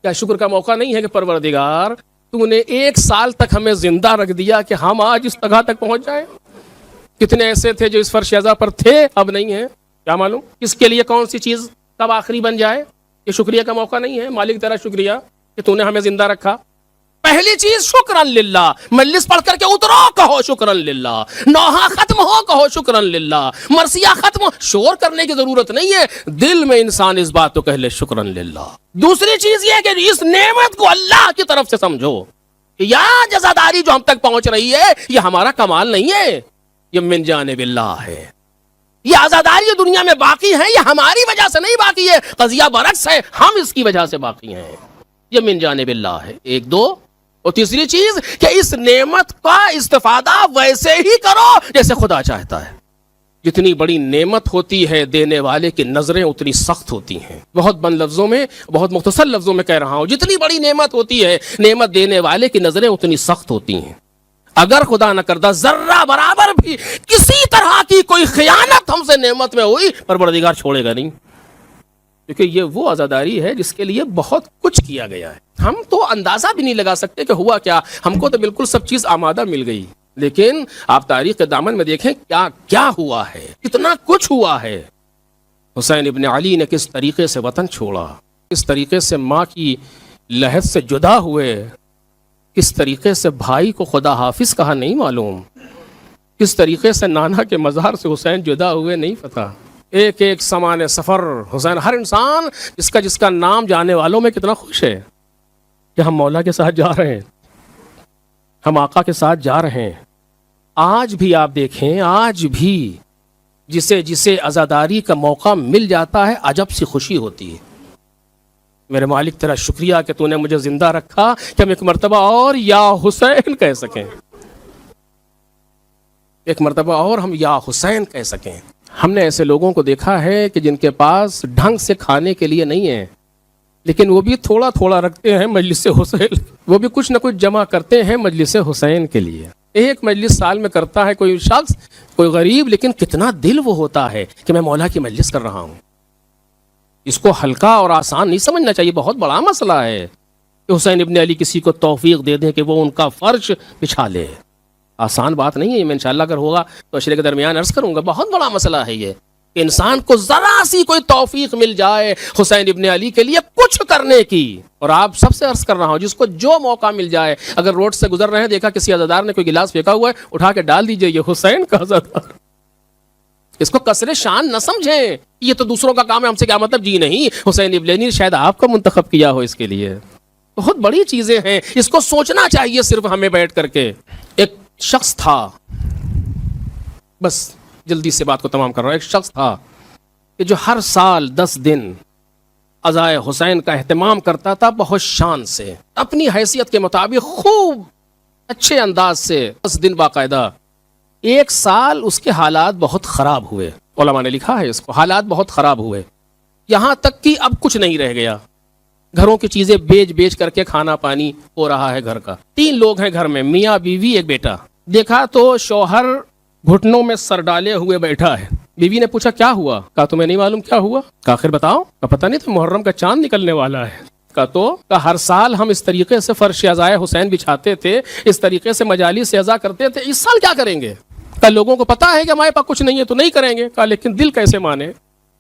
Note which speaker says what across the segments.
Speaker 1: کیا شکر کا موقع نہیں ہے کہ پروردگار تو نے 1 سال تک ہمیں زندہ رکھ دیا کہ ہم آج اس جگہ تک پہنچ جائیں؟ کتنے ایسے تھے جو اس فرش ازا پر تھے، اب نہیں ہیں، کیا معلوم کس کے لیے کون سی چیز کب آخری بن جائے۔ یہ شکریہ کا موقع نہیں ہے؟ مالک تیرا شکریہ کہ تو نے ہمیں زندہ رکھا۔ پہلی چیز شکرن للہ، مجلس پڑھ کر کے اترو کہو شکرن للہ، نوحہ ختم ہو کہو شکرن للہ، مرثیہ ختم ہو، شور کرنے کی ضرورت نہیں ہے، دل میں انسان اس بات کو کہہ لے شکرن للہ۔ دوسری چیز یہ کہ اس نعمت کو اللہ کی طرف سے سمجھو، یا جزاداری جو ہم تک پہنچ رہی ہے یہ ہمارا کمال نہیں ہے، یہ من جانب اللہ ہے۔ یہ آزاداری دنیا میں باقی ہے، یہ ہماری وجہ سے نہیں باقی ہے، قضیہ برعکس ہے، ہم اس کی وجہ سے باقی ہیں، یہ من جانب اللہ ہے۔ 1 2 اور تیسری چیز کہ اس نعمت کا استفادہ ویسے ہی کرو جیسے خدا چاہتا ہے۔ جتنی بڑی نعمت ہوتی ہے دینے والے کی نظریں اتنی سخت ہوتی ہیں۔ بہت بند لفظوں میں، بہت مختصر لفظوں میں کہہ رہا ہوں، جتنی بڑی نعمت ہوتی ہے نعمت دینے والے کی نظریں اتنی سخت ہوتی ہیں۔ اگر خدا نہ کردہ ذرہ برابر بھی کسی طرح کی کوئی خیانت ہم سے نعمت میں ہوئی، پروردگار چھوڑے گا نہیں، کیونکہ یہ وہ عزاداری ہے جس کے لیے بہت کچھ کیا گیا ہے۔ ہم تو اندازہ بھی نہیں لگا سکتے کہ ہوا کیا، ہم کو تو بالکل سب چیز آمادہ مل گئی، لیکن آپ تاریخ کے دامن میں دیکھیں کیا کیا ہوا ہے، کتنا کچھ ہوا ہے۔ حسین ابن علی نے کس طریقے سے وطن چھوڑا، کس طریقے سے ماں کی لحد سے جدا ہوئے، کس طریقے سے بھائی کو خدا حافظ کہا نہیں معلوم، کس طریقے سے نانا کے مزار سے حسین جدا ہوئے نہیں پتہ۔ ایک ایک سامان سفر حسین، ہر انسان جس کا نام جانے والوں میں کتنا خوش ہے کہ ہم مولا کے ساتھ جا رہے ہیں، ہم آقا کے ساتھ جا رہے ہیں۔ آج بھی آپ دیکھیں، آج بھی جسے عزاداری کا موقع مل جاتا ہے عجب سی خوشی ہوتی ہے۔ میرے مالک تیرا شکریہ کہ تو نے مجھے زندہ رکھا کہ ہم ایک مرتبہ اور یا حسین کہہ سکیں، ایک مرتبہ اور ہم یا حسین کہہ سکیں۔ ہم نے ایسے لوگوں کو دیکھا ہے کہ جن کے پاس ڈھنگ سے کھانے کے لیے نہیں ہے، لیکن وہ بھی تھوڑا تھوڑا رکھتے ہیں مجلس حسین، وہ بھی کچھ نہ کچھ جمع کرتے ہیں مجلس حسین کے لیے۔ ایک مجلس سال میں کرتا ہے کوئی شخص، کوئی غریب، لیکن کتنا دل وہ ہوتا ہے کہ میں مولا کی مجلس کر رہا ہوں۔ اس کو ہلکا اور آسان نہیں سمجھنا چاہیے، بہت بڑا مسئلہ ہے کہ حسین ابن علی کسی کو توفیق دے دیں کہ وہ ان کا فرش بچھا لے۔ آسان بات نہیں ہے، میں انشاءاللہ اگر ہوگا تو عشرے کے درمیان عرض کروں گا، بہت بڑا مسئلہ ہے یہ کہ انسان کو ذرا سی کوئی توفیق مل جائے حسین ابن علی کے لیے کچھ کرنے کی۔ اور آپ سب سے عرض کر رہا ہوں، جس کو جو موقع مل جائے، اگر روڈ سے گزر رہے ہیں دیکھا کسی عزادار نے کوئی گلاس پھینکا ہوا ہے، اٹھا کے ڈال دیجئے، یہ حسین کا عزادار۔ اس کو کسر شان نہ سمجھیں، یہ تو دوسروں کا کام ہے، ہم سے کیا مطلب، جی نہیں، حسین ابن علی شاید آپ کو منتخب کیا ہو اس کے لیے۔ بہت بڑی چیزیں ہیں، اس کو سوچنا چاہیے صرف ہمیں بیٹھ کر کے۔ ایک شخص تھا، بس جلدی سے بات کو تمام کر رہا ہوں، ایک شخص تھا کہ جو ہر سال 10 دن عزائے حسین کا اہتمام کرتا تھا، بہت شان سے، اپنی حیثیت کے مطابق خوب اچھے انداز سے 10 دن باقاعدہ۔ 1 سال اس کے حالات بہت خراب ہوئے، علماء نے لکھا ہے اس کو، حالات بہت خراب ہوئے، یہاں تک کہ اب کچھ نہیں رہ گیا، گھروں کی چیزیں بیچ کر کے کھانا پانی ہو رہا ہے گھر کا۔ 3 لوگ ہیں گھر میں، میاں بیوی ایک بیٹا۔ دیکھا تو شوہر گھٹنوں میں سر ڈالے ہوئے بیٹھا ہے۔ بیوی نے پوچھا کیا ہوا؟ کہا تمہیں نہیں معلوم کیا ہوا؟ کہا آخر بتاؤ۔ کہا پتہ نہیں، تو محرم کا چاند نکلنے والا ہے۔ کہا ہر سال ہم اس طریقے سے فرش عزائے حسین بچھاتے تھے، اس طریقے سے مجالس سے عزا کرتے تھے، اس سال کیا کریں گے؟ کہا لوگوں کو پتا ہے کہ ہمارے پاس کچھ نہیں ہے تو نہیں کریں گے۔ کہا لیکن دل کیسے مانے،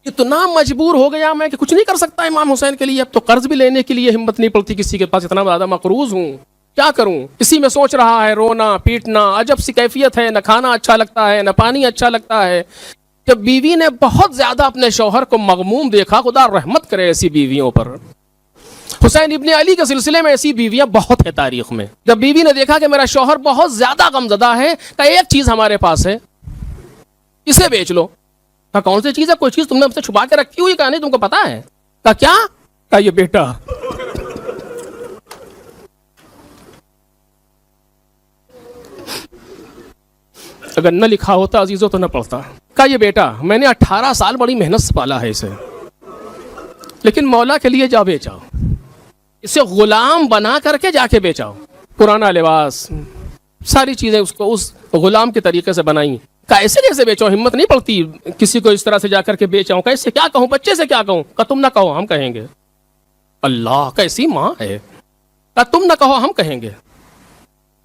Speaker 1: اتنا مجبور ہو گیا میں کہ کچھ نہیں کر سکتا امام حسین کے لیے، اب تو قرض بھی لینے کے لیے ہمت نہیں پڑتی کسی کے پاس، اتنا زیادہ مقروض ہوں، کیا کروں؟ اسی میں سوچ رہا ہے، رونا پیٹنا، عجب سی کیفیت ہے، نہ کھانا اچھا لگتا ہے نہ پانی اچھا لگتا ہے۔ جب بیوی نے بہت زیادہ اپنے شوہر کو مغموم دیکھا، خدا رحمت کرے ایسی بیویوں پر، حسین ابن علی کے سلسلے میں ایسی بیویاں بہت ہیں تاریخ میں۔ جب بیوی نے دیکھا کہ میرا شوہر بہت زیادہ غمزدہ ہے، کہ ایک چیز ہمارے پاس ہے، اسے بیچ لو۔ کہا کون سی چیز ہے؟ کوئی چیز تم نے ہم سے چھپا کے رکھی ہوئی؟ کہا نہیں، تم کو پتا ہے۔ کہا کیا؟ کہا یہ بیٹا۔ اگر نہ لکھا ہوتا عزیزوں تو نہ پڑھتا۔ کہا یہ بیٹا، میں نے 18 سال بڑی محنت سے پالا ہے اسے، لیکن مولا کے لیے جا بیچاؤ، اسے غلام بنا کر کے جا کے بیچاؤ، پرانا لباس ساری چیزیں اس کو اس غلام کے طریقے سے بنائیں۔ کہا ایسے کیسے بیچو؟ ہمت نہیں پڑتی کسی کو اس طرح سے جا کر کے بیچاؤں، کیسے، کیا کہوں، بچے سے کیا کہوں؟ کہا تم نہ کہو، ہم کہیں گے۔ اللہ کیسی ماں ہے. تم نہ کہو ہم کہیں گے.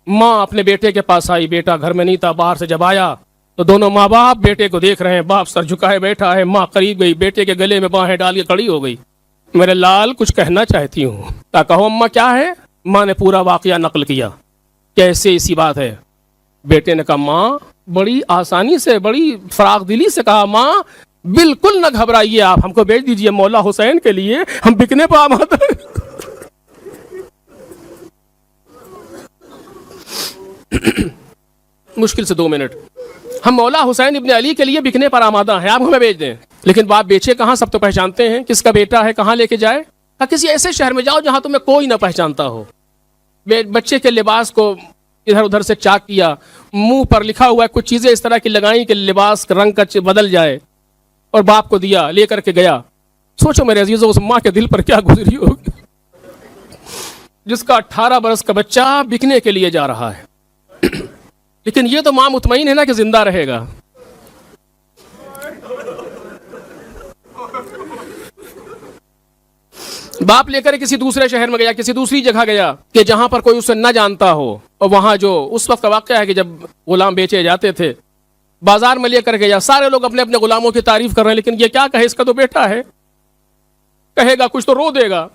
Speaker 1: ماں اپنے بیٹے کے پاس آئی, بیٹا گھر میں نہیں تھا, باہر سے جب آیا تو دونوں ماں باپ بیٹے کو دیکھ رہے ہیں, باپ سر جھکائے بیٹھا ہے, ماں قریب گئی, بیٹے کے گلے میں باہیں ڈال کے کھڑی ہو گئی. میرے لال کچھ کہنا چاہتی ہوں. کہو اماں کیا ہے. ماں نے پورا واقعہ نقل کیا, کیسے ایسی بات ہے. بیٹے نے کہا ماں, بڑی آسانی سے, بڑی فراخ دلی سے کہا, ماں بالکل نہ گھبرائیے, آپ ہم کو بھیج دیجئے مولا حسین کے لیے, ہم بکنے پہ آمادہ ہیں. مشکل سے 2 منٹ. ہم مولا حسین ابن علی کے لیے بکنے پر آمادہ ہیں, آپ ہمیں بھیج دیں. لیکن باپ بیچے کہاں, سب تو پہچانتے ہیں, کس کا بیٹا ہے, کہاں لے کے جائے. کسی ایسے شہر میں جاؤ جہاں تمہیں کوئی نہ پہچانتا ہو. بچے کے لباس کو ادھر ادھر سے چاک کیا, منہ پر لکھا ہوا ہے کچھ چیزیں اس طرح کی لگائیں کہ لباس رنگ کا بدل جائے, اور باپ کو دیا, لے کر کے گیا. سوچو میرے عزیزو اس ماں کے دل پر کیا گزری ہوگی جس کا 18 برس کا بچہ بکنے کے لیے جا رہا ہے. لیکن یہ تو ماں مطمئن ہے نا کہ زندہ رہے گا. باپ لے کر کسی دوسرے شہر میں گیا, کسی دوسری جگہ گیا کہ جہاں پر کوئی اسے نہ جانتا ہو, اور وہاں جو اس وقت کا واقعہ ہے کہ جب غلام بیچے جاتے تھے, بازار میں لے کر گیا. سارے لوگ اپنے اپنے غلاموں کی تعریف کر رہے ہیں, لیکن یہ کیا کہے, اس کا تو بیٹا ہے, کہے گا کچھ تو رو دے گا.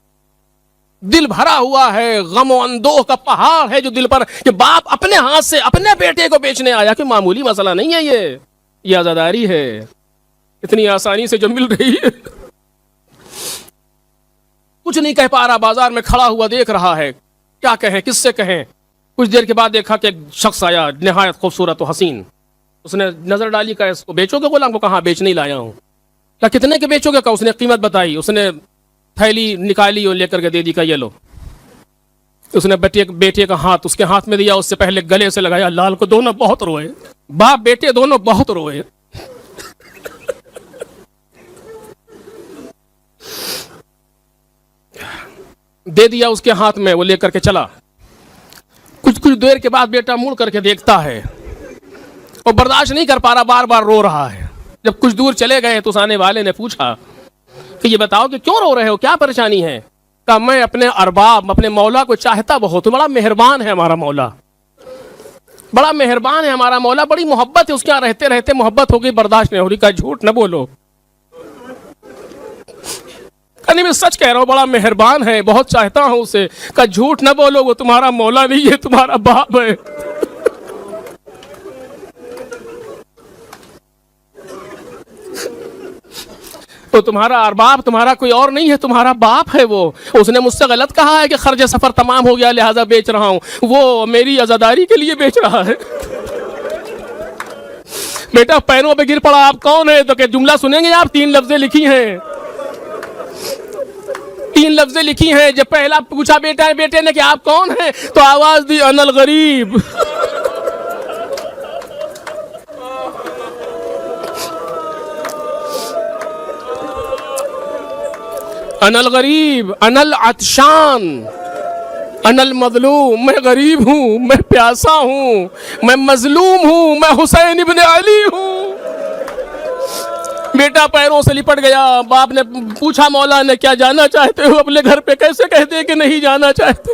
Speaker 1: دل بھرا ہوا ہے, غم و اندوہ کا پہاڑ ہے جو دل پر, کہ باپ اپنے ہاتھ سے اپنے بیٹے کو بیچنے آیا. کہ معمولی مسئلہ نہیں ہے, یہ عزاداری ہے, اتنی آسانی سے جو مل رہی ہے. کچھ نہیں کہہ پا رہا, بازار میں کھڑا ہوا دیکھ رہا ہے, کیا کہیں, کس سے کہیں. کچھ دیر کے بعد دیکھا کہ ایک شخص آیا, نہایت خوبصورت و حسین. اس نے نظر ڈالی, کہا اس کو بیچو گے غلام کو. کہاں, بیچنے لایا ہوں. کہا کتنے کے بیچو گے. کہا, اس نے قیمت بتائی. اس نے تھیلی نکالی اور لے کر کے دے دی. کہا یہ لو. اس نے بیٹے کا ہاتھ اس کے ہاتھ میں دیا, اس سے پہلے گلے سے لگایا. لال کو دونوں بہت روئے, باپ بیٹے دونوں بہت روئے. دے دیا اس کے ہاتھ میں, وہ لے کر کے چلا. کچھ دیر کے بعد بیٹا مڑ کر کے دیکھتا ہے, اور برداشت نہیں کر پا رہا, بار بار رو رہا ہے. جب کچھ دور چلے گئے تو اس آنے والے نے پوچھا کہ یہ بتاؤ کہ کیوں رو رہے ہو, کیا پریشانی ہے. کہا میں اپنے ارباب, اپنے مولا کو چاہتا بہت ہوں, بڑا مہربان ہے ہمارا مولا, بڑا مہربان ہے ہمارا مولا, بڑی محبت ہے اس کے یہاں رہتے رہتے محبت ہو گئی, برداشت نہیں ہو رہی. کہا جھوٹ نہ بولو, نہیں میں سچ کہہ رہا ہوں, بڑا مہربان ہے, بہت چاہتا ہوں اسے. کہا جھوٹ نہ بولو, وہ تمہارا مولا نہیں ہے, تمہارا باپ ہے. تو تمہارا ارباب تمہارا کوئی اور نہیں ہے, تمہارا باپ ہے وہ. اس نے مجھ سے غلط کہا ہے کہ خرچ سفر تمام ہو گیا لہذا بیچ رہا ہوں, وہ میری عزاداری کے لیے بیچ رہا ہے. بیٹا پیروں پہ گر پڑا, آپ کون ہیں. تو کہ جملہ سنیں گے آپ, 3 لفظیں لکھی ہیں, 3 لفظیں لکھی ہیں. جب پہلا پوچھا بیٹے نے کہ آپ کون ہیں, تو آواز دی انا الغریب. انا الغریب, انا العطشان, انا المظلوم. میں غریب ہوں, میں پیاسا ہوں, میں مظلوم ہوں, میں حسین ابن علی ہوں. بیٹا پیروں سے لپٹ گیا. باپ نے پوچھا مولا نے کیا جانا چاہتے ہو اپنے گھر پہ, کیسے کہتے کہ نہیں جانا چاہتے.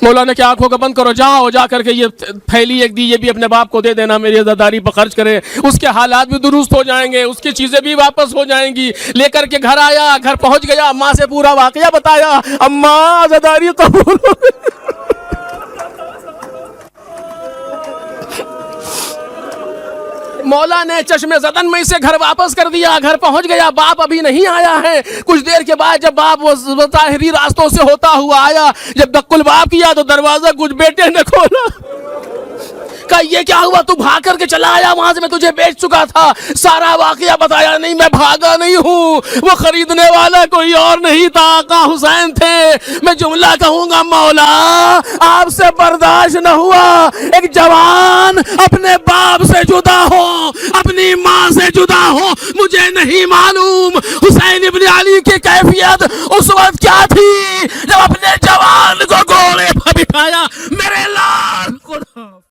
Speaker 1: مولا نے کیا آنکھوں کا بند کرو, جاؤ جا کر کے یہ تھیلی ایک دی, یہ بھی اپنے باپ کو دے دینا, میری عزاداری پر خرچ کرے, اس کے حالات بھی درست ہو جائیں گے, اس کی چیزیں بھی واپس ہو جائیں گی. لے کر کے گھر آیا, گھر پہنچ گیا, ماں سے پورا واقعہ بتایا. اماں عزاداری قبول ہو گئی. مولا نے چشم زدن میں اسے گھر واپس کر دیا. گھر پہنچ گیا, باپ ابھی نہیں آیا ہے. کچھ دیر کے بعد جب باپ ظاہری راستوں سے ہوتا ہوا آیا, جب دق الباب کیا تو دروازہ کچھ بیٹے نے کھولا. کہا یہ کیا ہوا, تو بھاگ کر کے چلا آیا, وہاں سے میں تجھے بیچ چکا تھا. سارا واقعہ بتایا. نہیں میں بھاگا نہیں ہوں, وہ خریدنے والا کوئی اور نہیں تھا, آقا حسین تھے. میں جملہ کہوں گا, مولا آپ سے برداشت نہ ہوا, ایک جوان اپنے باپ سے جدا ہو, اپنی ماں سے جدا ہو. مجھے نہیں معلوم حسین ابن علی کی کیفیت اس وقت کیا تھی جب اپنے جوان کو گھوڑے پر بٹھایا. میرے